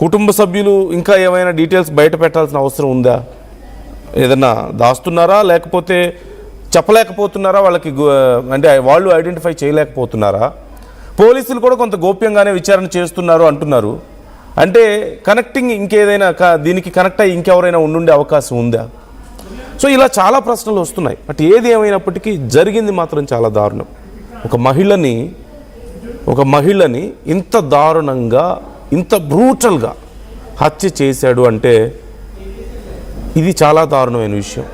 కుటుంబ సభ్యులు ఇంకా ఏమైనా డీటెయిల్స్ బయట పెట్టాల్సిన అవసరం ఉందా? ఏదన్నా దాస్తున్నారా, లేకపోతే చెప్పలేకపోతున్నారా? వాళ్ళకి అంటే వాళ్ళు ఐడెంటిఫై చేయలేకపోతున్నారా? పోలీసులు కూడా కొంత గోప్యంగానే విచారణ చేస్తున్నారు అంటున్నారు. అంటే కనెక్టింగ్ ఇంకేదైనా దీనికి కనెక్ట్ అయ్యి ఇంకెవరైనా ఉండే అవకాశం ఉందా? సో ఇలా చాలా ప్రశ్నలు వస్తున్నాయి. బట్ ఏది ఏమైనప్పటికీ జరిగింది మాత్రం చాలా దారుణం. ఒక మహిళని ఇంత దారుణంగా, ఇంత బ్రూటల్గా హత్య చేశాడు అంటే ఇది చాలా దారుణమైన విషయం.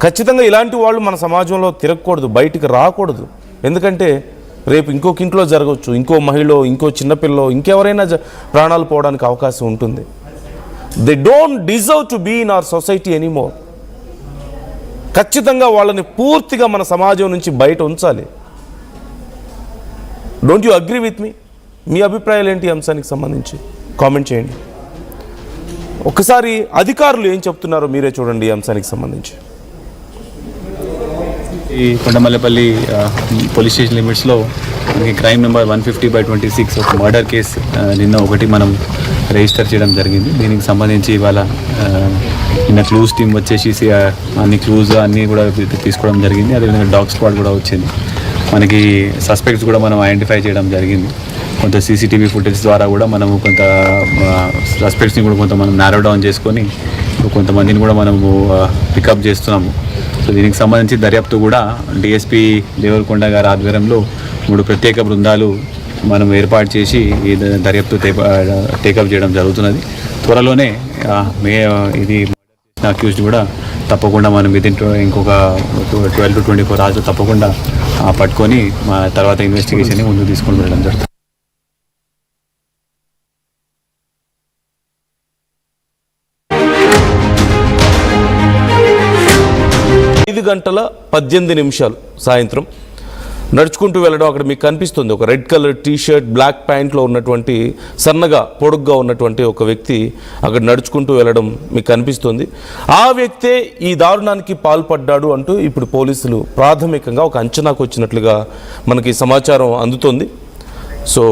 ఖచ్చితంగా ఇలాంటి వాళ్ళు మన సమాజంలో తిరగకూడదు, బయటికి రాకూడదు. ఎందుకంటే రేపు ఇంకొక ఇంట్లో జరగవచ్చు, ఇంకో మహిళ, ఇంకో చిన్నపిల్ల, ఇంకెవరైనా ప్రాణాలు పోవడానికి అవకాశం ఉంటుంది. They don't deserve to be in our society anymore. ఖచ్చితంగా వాళ్ళని పూర్తిగా మన సమాజం నుంచి బయట ఉంచాలి. Don't you agree with me? మీ అభిప్రాయాలు ఏంటి అంశానికి సంబంధించి కామెంట్ చేయండి. ఒకసారి అధికారులు ఏం చెప్తున్నారో మీరే చూడండి ఈ అంశానికి సంబంధించి. ఈ కొండమల్లపల్లి పోలీస్ స్టేషన్ లిమిట్స్లో మనకి క్రైమ్ నెంబర్ 150/26 ఒక మర్డర్ కేసు నిన్న ఒకటి మనం రిజిస్టర్ చేయడం జరిగింది. దీనికి సంబంధించి ఇవాళ నిన్న క్లూస్ టీమ్ వచ్చేసి అన్ని క్లూస్ అన్నీ కూడా తీసుకోవడం జరిగింది. అదేవిధంగా డాగ్ స్క్వాడ్ కూడా వచ్చింది. మనకి సస్పెక్ట్స్ కూడా మనం ఐడెంటిఫై చేయడం జరిగింది. కొంత సీసీటీవీ ఫుటేజ్ ద్వారా కూడా మనము కొంత సస్పెక్ట్స్ని కూడా కొంత మనం నారో డౌన్ చేసుకొని కొంతమందిని కూడా మనము పికప్ చేస్తున్నాము. సో దీనికి సంబంధించి దర్యాప్తు కూడా డిఎస్పీ దేవరకొండ గారి ఆధ్వర్యంలో 3 ప్రత్యేక బృందాలు మనం ఏర్పాటు చేసి ఈ దర్యాప్తు టేకప్ చేయడం జరుగుతున్నది. త్వరలోనే ఇది అక్యూజ్డ్ కూడా తప్పకుండా మనం వితిన్ ఇంకొక 12 to 24 hours తప్పకుండా పట్టుకొని మా తర్వాత ఇన్వెస్టిగేషన్ని ముందుకు తీసుకొని వెళ్ళడం జరుగుతుంది. 5:18 సాయంత్రం నడుచుకుంటూ వెళ్ళడం అక్కడ మీకు కనిపిస్తుంది. ఒక రెడ్ కలర్ టీషర్ట్, బ్లాక్ ప్యాంట్లో ఉన్నటువంటి సన్నగా పొడుగ్గా ఉన్నటువంటి ఒక వ్యక్తి అక్కడ నడుచుకుంటూ వెళ్ళడం మీకు కనిపిస్తుంది. ఆ వ్యక్తే ఈ దారుణానికి పాల్పడ్డాడు అంటూ ఇప్పుడు పోలీసులు ప్రాథమికంగా ఒక అంచనాకు వచ్చినట్లుగా మనకి సమాచారం అందుతుంది. సో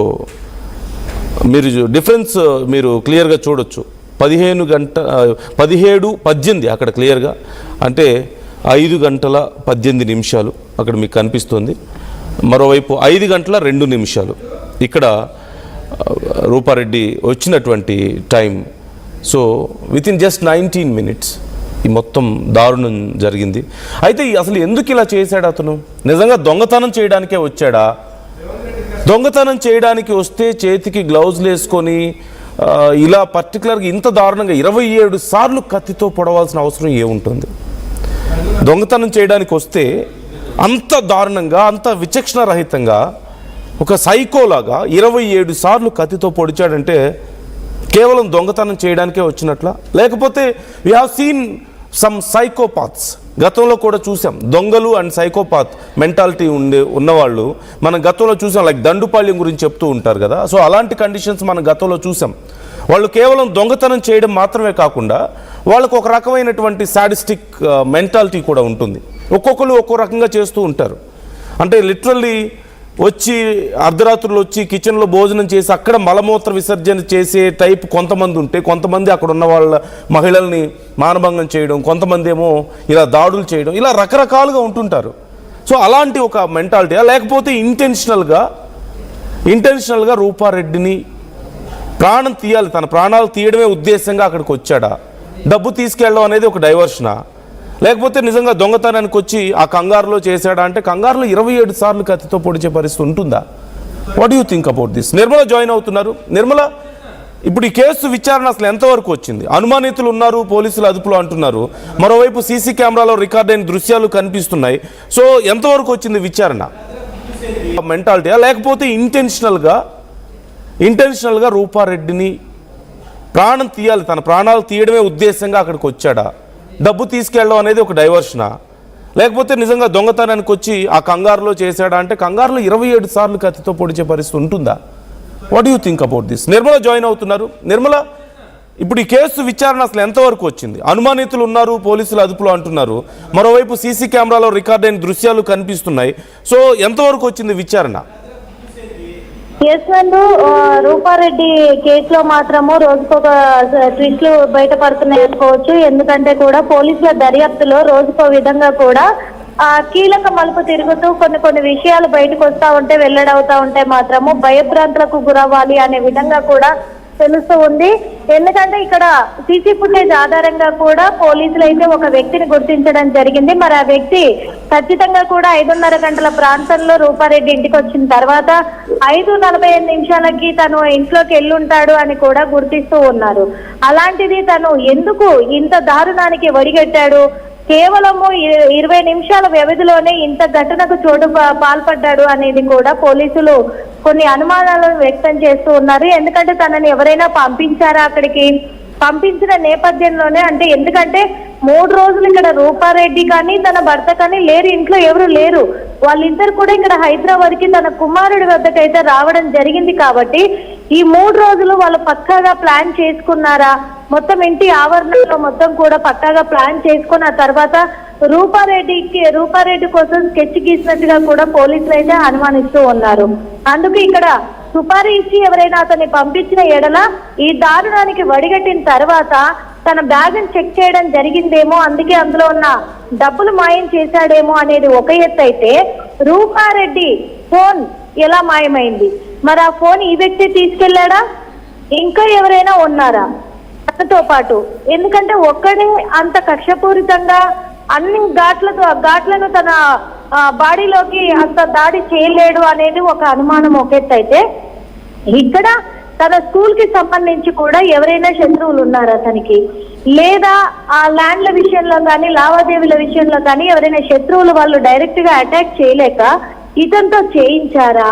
మీరు డిఫరెన్స్ మీరు క్లియర్గా చూడొచ్చు. 17:18 అక్కడ క్లియర్గా, అంటే 5:18 అక్కడ మీకు కనిపిస్తుంది. మరోవైపు 5:02 ఇక్కడ రూపారెడ్డి వచ్చినటువంటి time. So within just 19 minutes ఈ మొత్తం దారుణం జరిగింది. అయితే అసలు ఎందుకు ఇలా చేశాడు అతను? నిజంగా దొంగతనం చేయడానికే వచ్చాడా? దొంగతనం చేయడానికి వస్తే చేతికి గ్లౌజులు వేసుకొని ఇలా పర్టికులర్గా ఇంత దారుణంగా 27 సార్లు కత్తితో పొడవాల్సిన అవసరం ఏముంటుంది? దొంగతనం చేయడానికి వస్తే అంత దారుణంగా, అంత విచక్షణ రహితంగా ఒక సైకోలాగా 27 సార్లు కత్తితో పొడిచాడంటే కేవలం దొంగతనం చేయడానికే వచ్చినట్లా? లేకపోతే we have seen some psychopaths. గతంలో కూడా చూసాం దొంగలు అండ్ సైకోపాత్ మెంటాలిటీ ఉన్నవాళ్ళు మనం గతంలో చూసాం. లైక్ దండుపాళ్యం గురించి చెప్తూ ఉంటారు కదా. సో అలాంటి కండిషన్స్ మనం గతంలో చూసాం. వాళ్ళు కేవలం దొంగతనం చేయడం మాత్రమే కాకుండా వాళ్ళకు ఒక రకమైనటువంటి సాడిస్టిక్ మెంటాలిటీ కూడా ఉంటుంది. ఒక్కొక్కరు ఒక్కో రకంగా చేస్తూ ఉంటారు. అంటే లిటరల్లీ వచ్చి అర్ధరాత్రులు వచ్చి కిచెన్లో భోజనం చేసి అక్కడ మలమూత్ర విసర్జన చేసే టైప్ కొంతమంది ఉంటే, కొంతమంది అక్కడ ఉన్న వాళ్ళ మహిళల్ని మానభంగం చేయడం, కొంతమంది ఏమో ఇలా దాడులు చేయడం, ఇలా రకరకాలుగా ఉంటుంటారు. సో అలాంటి ఒక మెంటాలిటీ, లేకపోతే ఇంటెన్షనల్గా రూపారెడ్డిని ప్రాణం తీయాలి, తన ప్రాణాలు తీయడమే ఉద్దేశంగా అక్కడికి వచ్చాడా? డబ్బు తీసుకెళ్ళడం అనేది ఒక డైవర్షనా? లేకపోతే నిజంగా దొంగతనానికి వచ్చి ఆ కంగారులో చేశాడా? అంటే కంగారులో 27 సార్లు కత్తితో పొడిచే పరిస్థితి ఉంటుందా? What do you think about this? Nirmala join అవుతున్నారు. నిర్మల, ఇప్పుడు ఈ కేసు విచారణ అసలు ఎంతవరకు వచ్చింది? అనుమానితులు ఉన్నారు, పోలీసులు అదుపులో అంటున్నారు. మరోవైపు సీసీ కెమెరాలో రికార్డ్ అయిన దృశ్యాలు కనిపిస్తున్నాయి. సో ఎంతవరకు వచ్చింది విచారణ? మెంటాలిటీ, లేకపోతే ఇంటెన్షనల్గా రూపారెడ్డిని ప్రాణం తీయాలి, తన ప్రాణాలు తీయడమే ఉద్దేశంగా అక్కడికి వచ్చాడా? డబ్బు తీసుకెళ్ళడం అనేది ఒక డైవర్షనా? లేకపోతే నిజంగా దొంగతనానికి వచ్చి ఆ కంగారులో చేశాడా? అంటే కంగారులో 27 సార్లు కత్తితో పొడిచే పరిస్థితి ఉంటుందా? What do you think about this? Nirmala join అవుతున్నారు. నిర్మల, ఇప్పుడు ఈ కేసు విచారణ అసలు ఎంతవరకు వచ్చింది? అనుమానితులు ఉన్నారు, పోలీసులు అదుపులో అంటున్నారు. మరోవైపు సీసీ కెమెరాలో రికార్డ్ అయిన దృశ్యాలు కనిపిస్తున్నాయి. సో ఎంతవరకు వచ్చింది విచారణ? ఎస్ నందు, రూపారెడ్డి కేసులో మాత్రము రోజుకొక ట్విస్టులు బయటపడుతున్నాయి అనుకోవచ్చు. ఎందుకంటే కూడా పోలీసుల దర్యాప్తులో రోజుకో విధంగా కూడా కీలక మలుపు తిరుగుతూ కొన్ని విషయాలు బయటకు వస్తా ఉంటే వెల్లడవుతా ఉంటే మాత్రము భయభ్రాంతులకు గురవ్వాలి అనే విధంగా కూడా తెలుస్తూ ఉంది. ఎందుకంటే ఇక్కడ సీసీ ఫుటేజ్ ఆధారంగా కూడా పోలీసులు అయితే ఒక వ్యక్తిని గుర్తించడం జరిగింది. మరి ఆ వ్యక్తి ఖచ్చితంగా కూడా 5:30 గంటల ప్రాంతంలో రూపారెడ్డి ఇంటికి వచ్చిన తర్వాత 5:45 తను ఇంట్లోకి వెళ్ళుంటాడు అని కూడా గుర్తిస్తూ ఉన్నారు. అలాంటిది తను ఎందుకు ఇంత దారుణానికి ఒడిగట్టాడు, కేవలము 20 నిమిషాల వ్యవధిలోనే ఇంత ఘటనకు పాల్పడ్డాడు అనేది కూడా పోలీసులు కొన్ని అనుమానాలను వ్యక్తం చేస్తూ ఉన్నారు. ఎందుకంటే తనని ఎవరైనా పంపించారా అక్కడికి, పంపించిన నేపథ్యంలోనే అంటే ఎందుకంటే 3 రోజులు ఇక్కడ రూపారెడ్డి కానీ తన భర్త కానీ లేరు, ఇంట్లో ఎవరు లేరు. వాళ్ళిద్దరు కూడా ఇక్కడ హైదరాబాద్ కి తన కుమారుడి వద్దకైతే రావడం జరిగింది. కాబట్టి ఈ 3 రోజులు వాళ్ళు పక్కాగా ప్లాన్ చేసుకున్నారా, మొత్తం ఇంటి ఆవరణలో మొత్తం కూడా పక్కాగా ప్లాన్ చేసుకున్న తర్వాత రూపారెడ్డి కోసం స్కెచ్ గీసినట్టుగా కూడా పోలీసులు అయితే అనుమానిస్తూ ఉన్నారు. అందుకు ఇక్కడ సుపారీ ఇచ్చి ఎవరైనా అతన్ని పంపించిన ఎడల ఈ దారుణానికి వడిగట్టిన తర్వాత తన బ్యాగ్ చెక్ చేయడం జరిగిందేమో, అందుకే అందులో ఉన్న డబ్బులు మాయం చేశాడేమో అనేది ఒక ఎత్తు అయితే, రూపారెడ్డి ఫోన్ ఎలా మాయమైంది, మరి ఆ ఫోన్ ఈ వ్యక్తి తీసుకెళ్లాడా, ఇంకా ఎవరైనా ఉన్నారా తనతో పాటు? ఎందుకంటే ఒక్కడే అంత కక్షపూరితంగా అన్ని ఘాట్లను తన బాడీలోకి అంత దాడి చేయలేడు అనేది ఒక అనుమానం ఒక ఎత్తు అయితే, ఇక్కడ తన స్కూల్ కి సంబంధించి కూడా ఎవరైనా శత్రువులు ఉన్నారా తనకి, లేదా ఆ ల్యాండ్ల విషయంలో కానీ లావాదేవీల విషయంలో కానీ ఎవరైనా శత్రువులు వాళ్ళు డైరెక్ట్ గా అటాక్ చేయలేక ఇతనితో చేయించారా?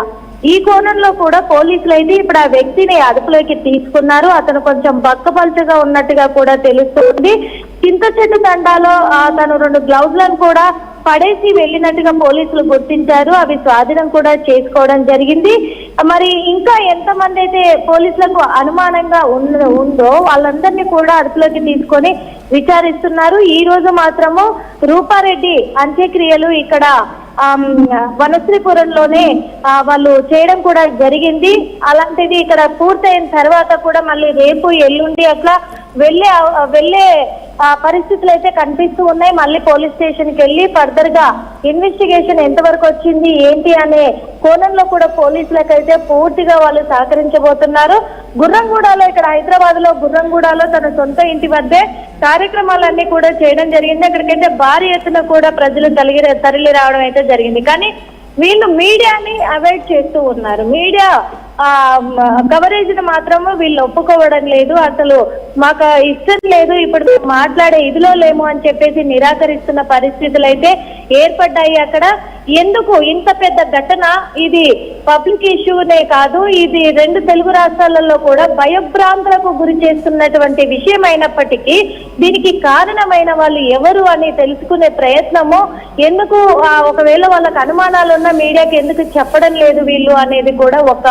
ఈ కోణంలో కూడా పోలీసులు అయితే ఇప్పుడు ఆ వ్యక్తిని అదుపులోకి తీసుకున్నారు. అతను కొంచెం బక్కపల్చగా ఉన్నట్టుగా కూడా తెలుస్తుంది. చింత చెట్టు దండాలో తను 2 గ్లౌజ్లను కూడా పడేసి వెళ్ళినట్టుగా పోలీసులు గుర్తించారు. అవి స్వాధీనం కూడా చేసుకోవడం జరిగింది. మరి ఇంకా ఎంతమంది అయితే పోలీసులకు అనుమానంగా ఉందో వాళ్ళందరినీ కూడా అదుపులోకి తీసుకొని విచారిస్తున్నారు. ఈ రోజు మాత్రము రూపారెడ్డి అంత్యక్రియలు ఇక్కడ వనశ్రీపురంలోనే వాళ్ళు చేయడం కూడా జరిగింది. అలాంటిది ఇక్కడ పూర్తయిన తర్వాత కూడా మళ్ళీ రేపు ఎల్లుండి అట్లా వెళ్ళే పరిస్థితులు అయితే కనిపిస్తూ ఉన్నాయి. మళ్ళీ పోలీస్ స్టేషన్ కి వెళ్ళి ఫర్దర్ గా ఇన్వెస్టిగేషన్ ఎంతవరకు వచ్చింది ఏంటి అనే కోణంలో కూడా పోలీసులకైతే పూర్తిగా వాళ్ళు సహకరించబోతున్నారు. గుర్రంగూడలో ఇక్కడ హైదరాబాద్ లో గుర్రంగూడలో తన సొంత ఇంటి వద్దే కార్యక్రమాలన్నీ కూడా చేయడం జరిగింది. అక్కడికైతే భారీ ఎత్తున కూడా ప్రజలు తరలి రావడం అయితే జరిగింది. కానీ వీళ్ళు మీడియాని అవాయిడ్ చేస్తూ ఉన్నారు. మీడియా కవరేజ్ ని మాత్రము వీళ్ళు ఒప్పుకోవడం లేదు. అసలు మాకు ఇష్టం లేదు, ఇప్పుడు మాట్లాడే ఇదిలో లేము అని చెప్పేసి నిరాకరిస్తున్న పరిస్థితులు అయితే ఏర్పడ్డాయి అక్కడ. ఎందుకు ఇంత పెద్ద ఘటన, ఇది పబ్లిక్ ఇష్యూనే కాదు, ఇది 2 తెలుగు రాష్ట్రాలలో కూడా భయభ్రాంతులకు గురి చేస్తున్నటువంటి విషయం అయినప్పటికీ దీనికి కారణమైన వాళ్ళు ఎవరు అని తెలుసుకునే ప్రయత్నము ఎందుకు, ఒకవేళ వాళ్ళకి అనుమానాలు ఉన్న మీడియాకి ఎందుకు చెప్పడం లేదు వీళ్ళు అనేది కూడా ఒక